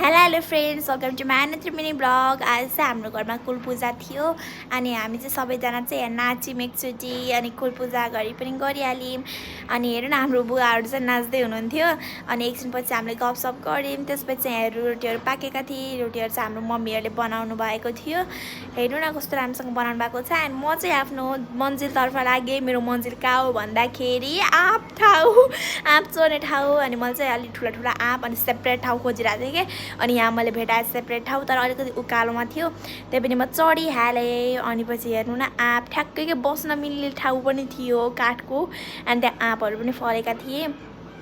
Hello friends, welcome to my another mini blog. आज चाहिँ हाम्रो घरमा कुल पूजा थियो अनि हामी चाहिँ सबैजना चाहिँ यहाँ नाच्यौँ एकचोटि अनि कुल पूजा घरि पनि गरिहाल्यौँ। अनि हेर्नु न हाम्रो बुवाहरू चाहिँ नाच्दै हुनुहुन्थ्यो अनि एकछिनपछि हामीले गफसफ गऱ्यौँ। त्यसपछि चाहिँ रोटीहरू पाकेका थिए। रोटीहरू चाहिँ हाम्रो मम्मीहरूले बनाउनु भएको थियो। हेर्नु न कस्तो राम्रोसँग बनाउनु भएको छ। अनि म चाहिँ आफ्नो मन्जिलतर्फ लागेँ। मेरो मन्जिल कहाँ हो भन्दाखेरि आँप चोर्ने ठाउँ। अनि मैले चाहिँ अलिक ठुला ठुला आँप अनि सेपरेट ठाउँ खोजिरहेको थिएँ कि अनि यहाँ मैले भेटाएँ सेपरेट ठाउँ, तर अलिकति उकालोमा थियो। त्यही पनि म चढिहालेँ। अनि पछि हेर्नु न आँप ठ्याक्कै बस्न मिल्ने ठाउँ पनि थियो काठको। अनि त्यहाँ आँपहरू पनि फलेका थिए।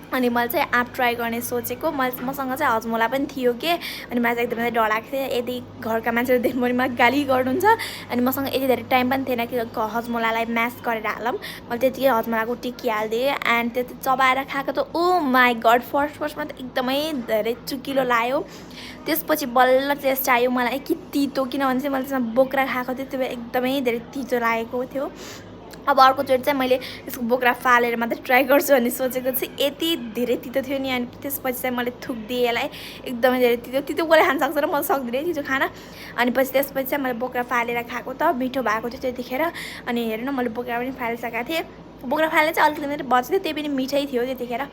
अनि मैले चाहिँ आँप ट्राई गर्ने सोचेको। मसँग चाहिँ हजमोला पनि थियो कि अनि मलाई चाहिँ एकदमै डर लाग्थ्यो यदि घरका मान्छेहरू देख्नु पनि मलाई गाली गर्नुहुन्छ। अनि मसँग यति धेरै टाइम पनि थिएन कि हजमोलालाई म्यास गरेर हालौँ। मैले त्यतिकै हजमोलाको टिकी हालिदिएँ एन्ड त्यति चबाएर खाएको त ओ माई गड, फर्स्टमा त एकदमै धेरै चुकिलो लाग्यो। त्यसपछि बल्ल टेस्ट आयो मलाई कि तितो, किनभने चाहिँ मैले त्यसमा बोक्रा खाएको थिएँ, त्यो एकदमै धेरै तितो लागेको थियो। अब अर्कोचोटि चाहिँ मैले यसको बोक्रा फालेर मात्रै ट्राई गर्छु भन्ने सोचेको चाहिँ यति धेरै तितो थियो नि। अनि त्यसपछि चाहिँ मैले थुक्दिएँ यसलाई, एकदमै धेरै तितो कसले खान सक्छ र म सक्दिनँ तितो खान। अनि त्यसपछि चाहिँ मैले बोक्रा फालेर खाएको त मिठो भएको थियो त्यतिखेर। अनि हेर्नु न मैले बोक्रा पनि फालिसकेको थिएँ। बोक्रा फालेर चाहिँ अलिकति मात्रै बच्थ्यो, त्यही पनि मिठै थियो त्यतिखेर।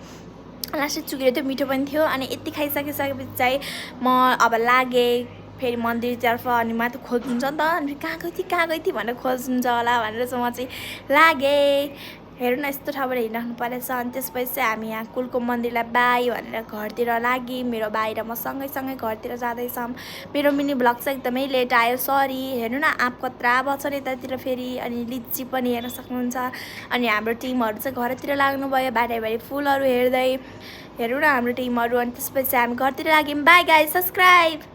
लास्टै चुकेर थियो, मिठो पनि थियो। अनि यति खाइसकेपछि चाहिँ म अब लागेँ फेरि मन्दिरतर्फ। अनि माथि खोज्नुहुन्छ नि त, अनि कहाँ गई थिएँ भनेर खोज्नुहुन्छ होला भनेर चाहिँ म चाहिँ लागेँ। हेर्नु न यस्तो ठाउँबाट हिँड्नु परेछ। अनि त्यसपछि चाहिँ हामी यहाँ कुलको मन्दिरलाई बाई भनेर घरतिर लाग्यौँ। मेरो बाई र म सँगै घरतिर जाँदैछौँ। मेरो मिनी ब्लग चाहिँ एकदमै लेट आयो, सरी। हेर्नु न आँप कत्रा बच्छ नि यतातिर फेरि। अनि लिची पनि हेर्न सक्नुहुन्छ। अनि हाम्रो टिमहरू चाहिँ घरतिर लाग्नुभयो बाहिर फुलहरू हेर्दै। हेर्नु न हाम्रो टिमहरू। अनि त्यसपछि हामी घरतिर लाग्यौँ। By guys, subscribe.